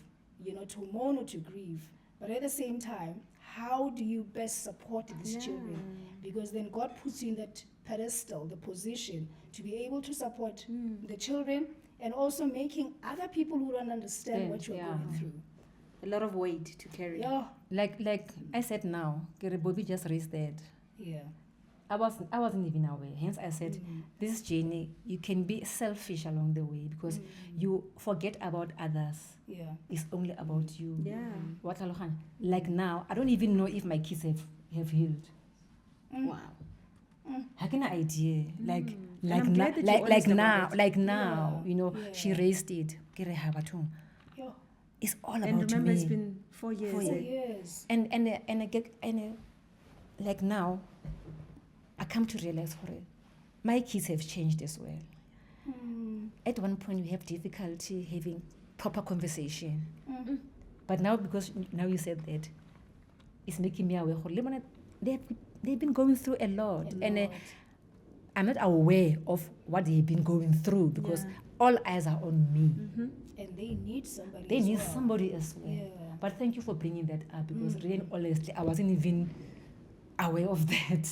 you know, to mourn or to grieve? But at the same time, how do you best support these children? Because then God puts you in that pedestal, the position, to be able to support the children, and also making other people who don't understand what you're going through. A lot of weight to carry. Like I said now, Boby just raised that. I wasn't even aware. Hence I said, this journey, you can be selfish along the way because you forget about others. It's only about you. What like now, I don't even know if my kids have healed. Wow. How can I idea? Like now, you know, she raised it. It's all about me. And remember, it's been 4 years. 4 years. And like now, I come to realize, my kids have changed as well. At one point, we have difficulty having proper conversation. But now, because now you said that, it's making me aware. They've been going through a lot. And I'm not aware of what they've been going through because all eyes are on me. And they need somebody. They as need well. somebody as well. Yeah. But thank you for bringing that up because really, honestly, I wasn't even aware of that.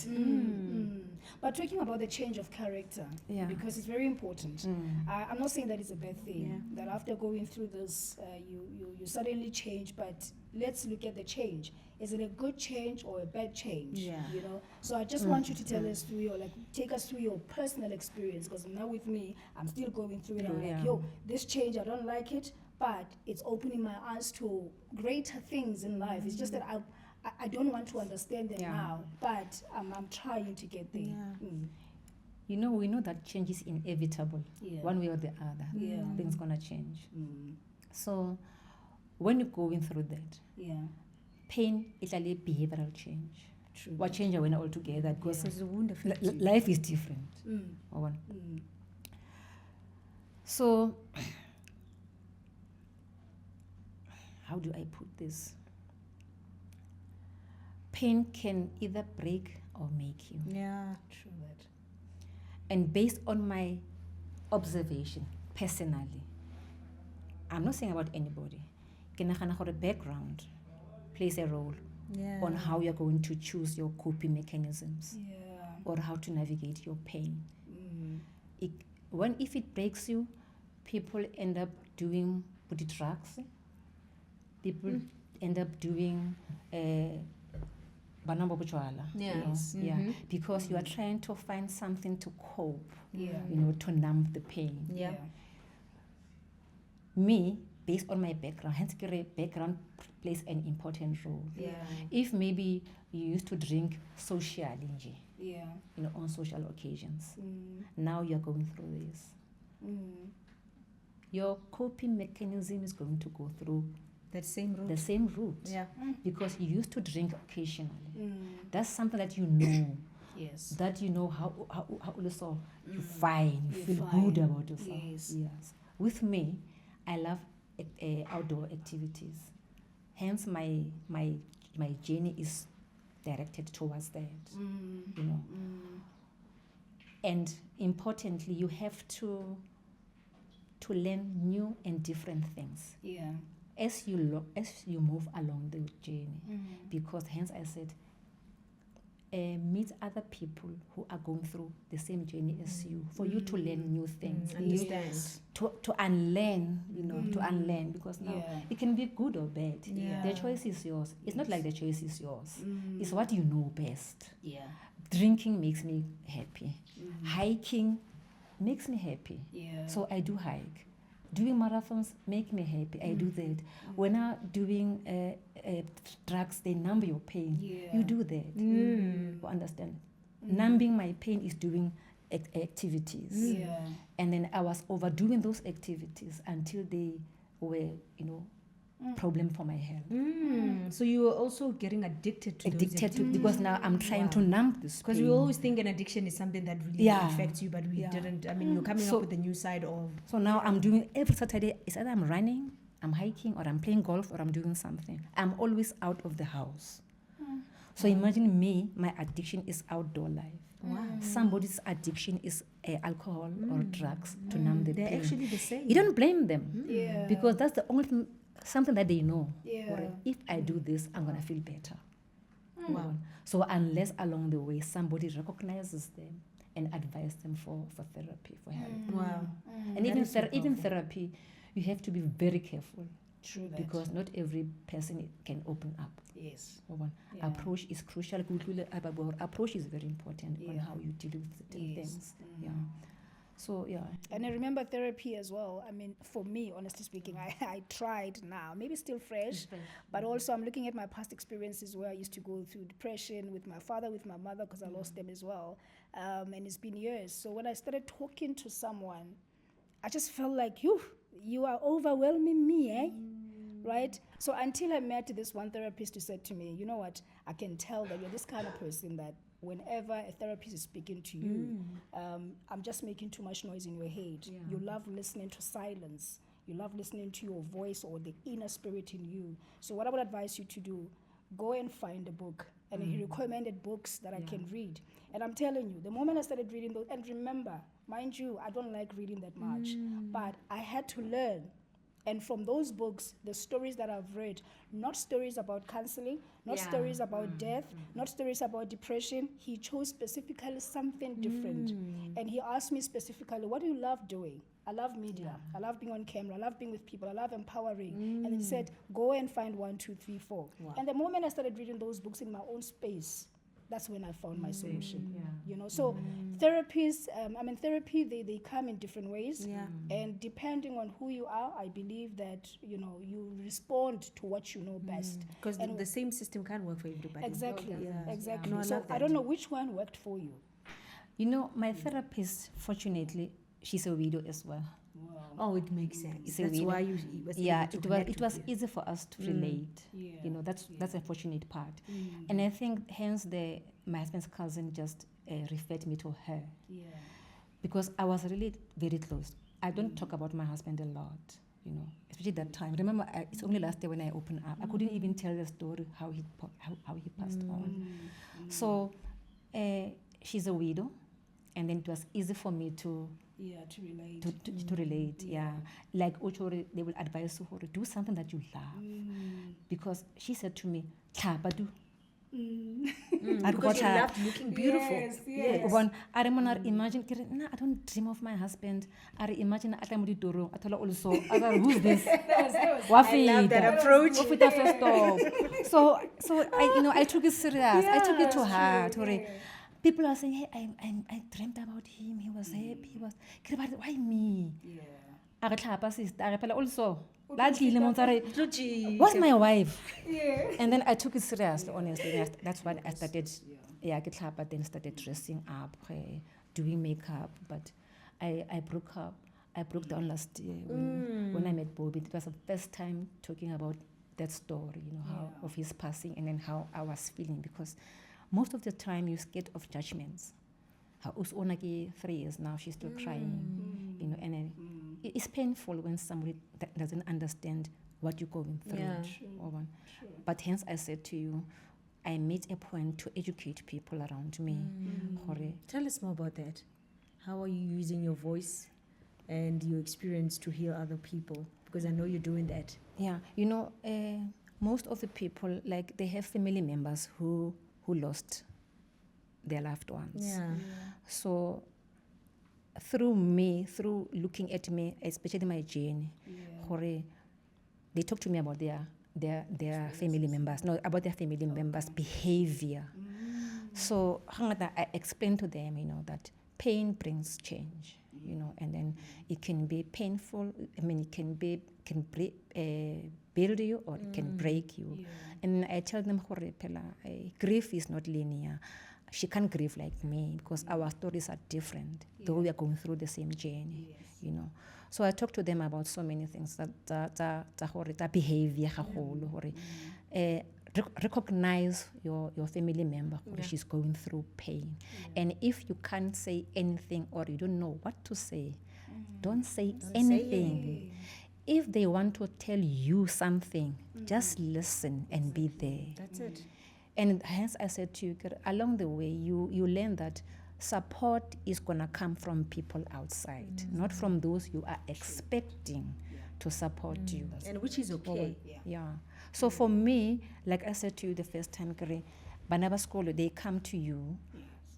But talking about the change of character, Yeah. because it's very important. I'm not saying that it's a bad thing, that after going through this, you suddenly change, but let's look at the change. Is it a good change or a bad change? Yeah. You know? So I just want you to tell us through your, take us through your personal experience, because now with me, I'm still going through it. I'm Yeah. like, yo, this change, I don't like it, but it's opening my eyes to greater things in life. It's just that I don't want to understand them now, but I'm trying to get there. You know, we know that change is inevitable, one way or the other. Yeah. Things gonna change. So when you're going through that, pain is a behavioral change. True. What change when altogether because It's a wonderful life is different. So how do I put this? Pain can either break or make you. Yeah. True that. And based on my observation, personally, I'm not saying about anybody. Ke nagana gore background plays a role on how you're going to choose your coping mechanisms or how to navigate your pain. If it breaks you, people end up doing body drugs. People end up doing banana botjwala, Yes. yeah, because you are trying to find something to cope, Yeah. you know, to numb the pain. Yeah. Me, based on my background, hence background plays an important role. If maybe you used to drink socially, you know, on social occasions, now you're going through this. Your coping mechanism is going to go through That same route. the same route. Yeah. Because you used to drink occasionally. That's something that you know. Yes. That you know how also you fine, you You're feel fine. good about yourself. Yes. With me, I love outdoor activities. Hence my journey is directed towards that. You know. And importantly, you have to learn new and different things Yeah. as you move along the journey. Because hence I said, meet other people who are going through the same journey as you, for you to learn new things, Understand. Yes. to unlearn, you know, to unlearn, because now it can be good or bad. Yeah. The choice is yours. It's not like the choice is yours. It's what you know best. Yeah. Drinking makes me happy. Hiking makes me happy. Yeah. So I do hike. Doing marathons make me happy. I do that. When I'm doing drugs, they numb your pain. You do that. You understand? Numbing my pain is doing activities. Yeah. And then I was overdoing those activities until they were, you know, problem for my health. So you were also getting addicted to Addicted to, because now I'm trying to numb this because pain. we always think an addiction is something that really affects you, but we didn't. I mean, you're coming So- up with a new side of. So now I'm doing every Saturday, it's either I'm running, I'm hiking, or I'm playing golf, or I'm doing something. I'm always out of the house. So imagine me, my addiction is outdoor life. Somebody's addiction is alcohol or drugs to numb the They're pain. actually the same. You don't blame them Yeah. because that's the only thing, something that they know. Yeah. If I do this, I'm gonna feel better. Wow. So unless along the way somebody recognizes them and advise them for therapy, for help. Wow. And That even is so even powerful. therapy, you have to be very careful True that. because not every person can open up. Yes. Yeah. Approach is crucial. Approach is very important on how you deal with certain things. Yeah. So yeah. And I remember therapy as well. I mean, for me, honestly speaking, I tried now, maybe still fresh, but also I'm looking at my past experiences where I used to go through depression with my father, with my mother, because I lost them as well. And it's been years. So when I started talking to someone, I just felt like, you are overwhelming me, eh? Right? So until I met this one therapist who said to me, you know what, I can tell that you're this kind of person that whenever a therapist is speaking to you, I'm just making too much noise in your head. You love listening to silence. You love listening to your voice or the inner spirit in you. So what I would advise you to do, go and find a book And he recommended books that I can read. And I'm telling you, the moment I started reading those, and remember, mind you, I don't like reading that much, but I had to learn. And from those books, the stories that I've read, not stories about counseling, not stories about death, not stories about depression. He chose specifically something different. And he asked me specifically, what do you love doing? I love media. I love being on camera. I love being with people. I love empowering. And he said, go and find 1, 2, 3, 4. Wow. And the moment I started reading those books in my own space, that's when I found my solution. You know, so therapies, therapy, they come in different ways. Yeah. And depending on who you are, I believe that, you know, you respond to what you know best. Because And the same system can't work for everybody. Exactly, Yeah. exactly. No, I So love I that. don't know which one worked for you. You know, my therapist, fortunately, she's a widow as well. Wow. Oh, it makes sense. It's a That's weird- why you was Yeah, able to it connect was with you. easy for us to relate. Yeah. You know, that's a fortunate part. And I think hence my husband's cousin just referred me to her, Yeah. because I was really very close. I don't talk about my husband a lot, you know, especially that time. Remember, it's only last year when I opened up. I couldn't even tell the story how he passed on. So she's a widow, and then it was easy for me to To relate. to relate. Yeah, like Ochore, they will advise you to do something that you love, because she said to me, "Tlhapa do." Because you loved looking beautiful. Yes. One, I remember imagine, no, I don't dream of my husband. I imagine at the door. I told her also, who's this? I love that approach. Wafita first off. So I took it serious. I took it to heart. People are saying, hey, I dreamt about him. He was happy. He was. Why me? Yeah. I got sister. I also. What's What's my wife? Yeah. And then I took it seriously, honestly. That's why I started, but then started dressing up, doing makeup. But I broke up. I broke down last year when I met Boby. It was the first time talking about that story, you know, how of his passing, and then how I was feeling, because most of the time you're scared of judgments. How only 3 years now, she's still crying, you know, and then it's painful when somebody that doesn't understand what you're going through. Yeah. Or one. But hence I said to you, I made a point to educate people around me. Tell us more about that. How are you using your voice and your experience to heal other people? Because I know you're doing that. Yeah, you know, most of the people, like, they have family members who lost their loved ones. Yeah. So through looking at me, especially my journey, they talk to me about their family members, no, about their family members' behavior. So I explain to them, you know, that pain brings change, you know, and then it can be painful. I mean, it can build you, or it can break you. And I tell them, grief is not linear. She can't grieve like me, because our stories are different, though we are going through the same journey, you know. So I talk to them about so many things, that behavior, recognize your family member, she's going through pain. And if you can't say anything, or you don't know what to say, don't say anything. If they want to tell you something, just listen and be there. That's it. And hence I said to you, along the way, you learn that support is going to come from people outside, not from those you are expecting to support you. And which is okay. Yeah. So for me, like I said to you the first time, Banaba School, they come to you.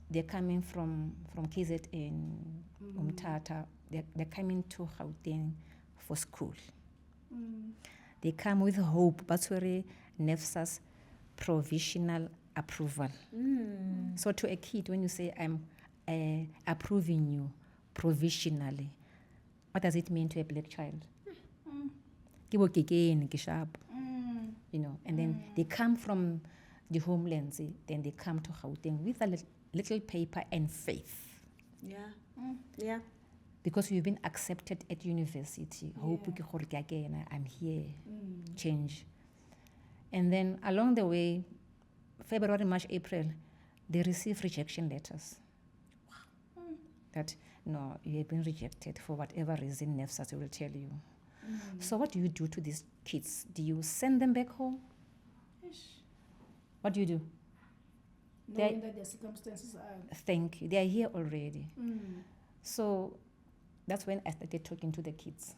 They're coming from KZN, Umtata. They're coming to Gauteng for school. They come with hope. That's where NEFSA's provisional approval. So to a kid, when you say I'm approving you provisionally, what does it mean to a black child? You know, and then they come from the homelands, then they come to Gauteng with a little paper and faith. Yeah. Yeah. Because you've been accepted at university. Hope I'm here. Change. And then along the way, February, March, April, they receive rejection letters. That, no, you have been rejected for whatever reason, NEFSAS will tell you. So what do you do to these kids? Do you send them back home? What do you do? knowing that their circumstances are. Thank you. They are here already. Mm. So that's when I started talking to the kids,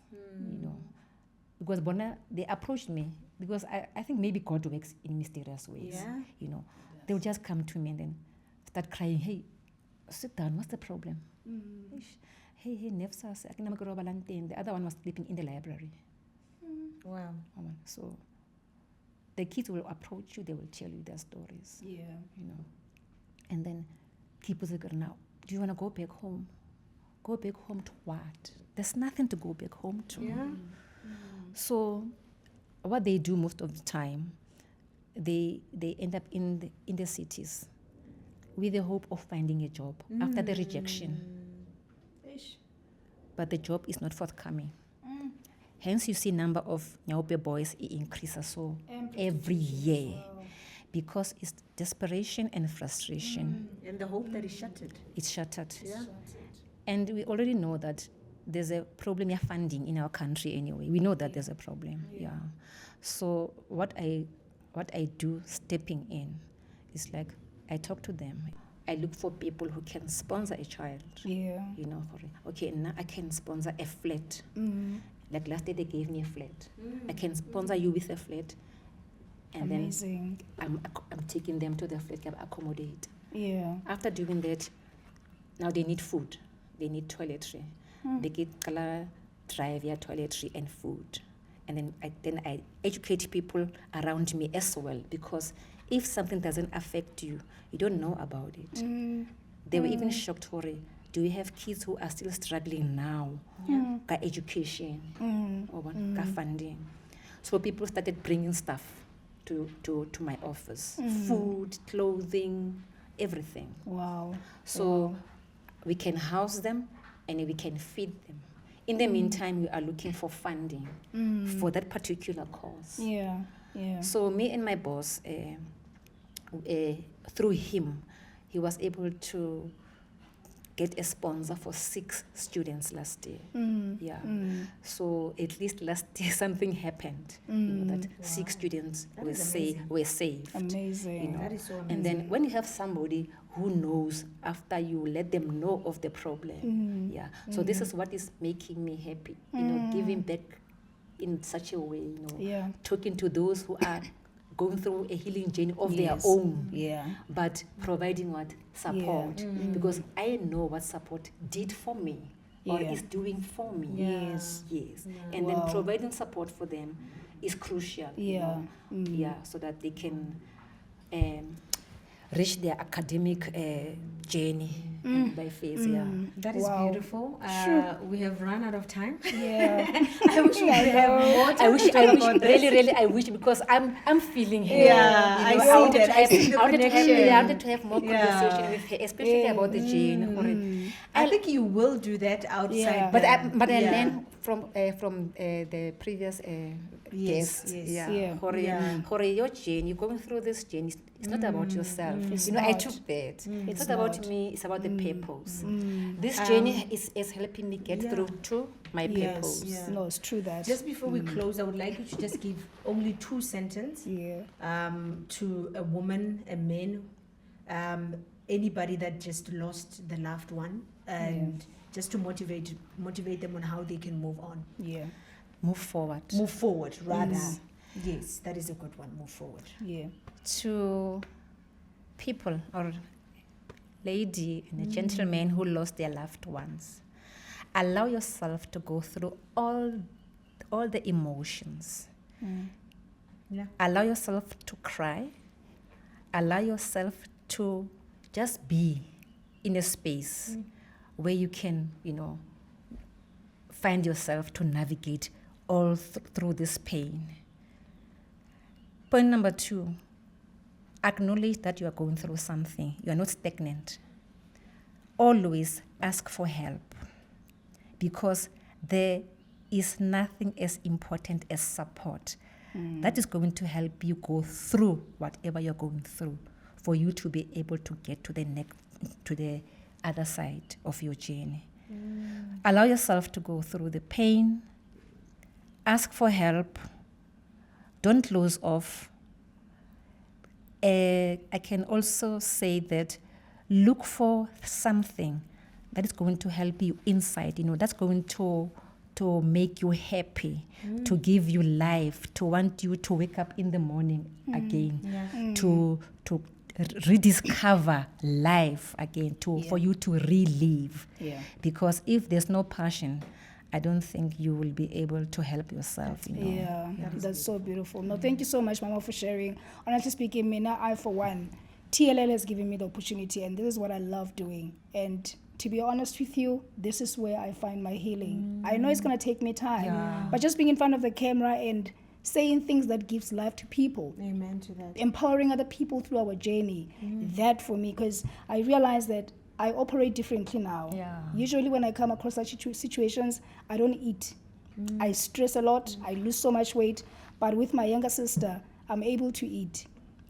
because Bona, they approached me because I think maybe God works in mysterious ways. Yeah. They'll just come to me and then start crying. Hey, sit down. What's the problem? Hey, Nefsa. The other one was sleeping in the library. Wow. So the kids will approach you. They will tell you their stories. Yeah. And then people say, now, do you want to go back home? Go back home to what? There's nothing to go back home to. Yeah. So what they do most of the time, they end up in the cities with the hope of finding a job after the rejection. But the job is not forthcoming. Hence, you see number of Nyaope boys increases so every year. Because it's desperation and frustration. And the hope that is shattered. It's shattered. Yeah. And we already know that there's a problem of funding in our country anyway. We know that there's a problem. Yeah. So what I do stepping in is like I talk to them. I look for people who can sponsor a child. Yeah. Okay, now I can sponsor a flat. Like last day they gave me a flat. I can sponsor you with a flat. And Amazing. then I'm taking them to the flat, accommodate. Yeah. After doing that, now they need food. They need toiletry. They get color, drive your toiletry and food. And then I educate people around me as well, because if something doesn't affect you, you don't know about it. They were even shocked, do you have kids who are still struggling now? Got education or got funding. So people started bringing stuff to my office. Food, clothing, everything. Wow. So we can house them and we can feed them. In the meantime, we are looking for funding for that particular cause. Yeah. So me and my boss, through him, he was able to get a sponsor for 6 students last year. So at least last year something happened. That 6 students were saved. Amazing. That is so amazing. And then when you have somebody who knows after you let them know of the problem, so this is what is making me happy. Giving back in such a way. Talking to those who are going through a healing journey of their own, but providing what support, because I know what support did for me or is doing for me. Yes. And then providing support for them is crucial. So that they can reach their academic journey by phase. That is beautiful. We have run out of time. Yeah. I wish we could have more time. I wish, because I'm feeling her. Yeah, I see that. I see the I wanted connection. to have more conversation with her, especially about the journey. I think you will do that outside. But I learned from the previous guests. Your journey, going through this journey, it's not about yourself. I took that. It's not about me. It's about the purpose. This journey is helping me get through to my purpose. No, it's true that. Just before we close, I would like you to just give only 2 sentences to a woman, a man, anybody that just lost the loved one, and just to motivate them on how they can move on. Move forward. Move forward, rather. Yes, that is a good one. Move forward. To people or lady and a gentleman who lost their loved ones, allow yourself to go through all the emotions. Allow yourself to cry. Allow yourself to just be in a space where you can, find yourself to navigate all through this pain. Point number 2, acknowledge that you are going through something. You are not stagnant. Always ask for help, because there is nothing as important as support. That is going to help you go through whatever you're going through, for you to be able to get to the other side of your journey. Allow yourself to go through the pain. Ask for help. Don't close off. I can also say that look for something that is going to help you inside, that's going to make you happy, to give you life, to want you to wake up in the morning again, to rediscover life again, for you to relive. Yeah. Because if there's no passion, I don't think you will be able to help yourself. Yeah, that's so beautiful. No, thank you so much, Mama, for sharing. Honestly speaking, Mina, I, for one, TLL has given me the opportunity, and this is what I love doing. And to be honest with you, this is where I find my healing. I know it's going to take me time, but just being in front of the camera and saying things that gives life to people. Amen to that. Empowering other people through our journey. That for me, because I realize that I operate differently now. Yeah. Usually when I come across such situations, I don't eat. I stress a lot. I lose so much weight. But with my younger sister, I'm able to eat.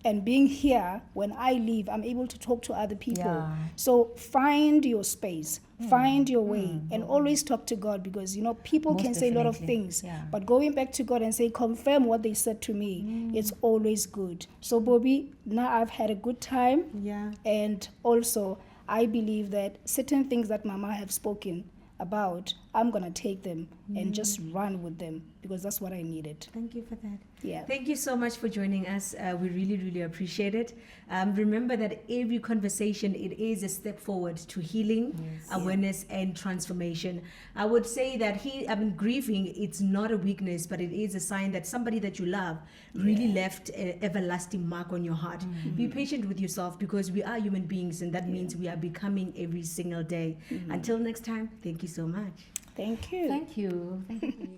And being here, when I leave, I'm able to talk to other people. Yeah. So find your space, find your way, and always talk to God, because, people Most can say a lot of definitely. things. Yeah. But going back to God and say, confirm what they said to me, it's always good. So, Boby, now I've had a good time. Yeah. And also, I believe that certain things that Mama have spoken about, I'm going to take them and just run with them, because that's what I needed. Thank you for that. Yeah. Thank you so much for joining us. We really, really appreciate it. Remember that every conversation, it is a step forward to healing, awareness, and transformation. I would say that grieving, it's not a weakness, but it is a sign that somebody that you love really left an everlasting mark on your heart. Be patient with yourself, because we are human beings, and that means we are becoming every single day. Until next time, thank you so much. Thank you. Thank you. Thank you.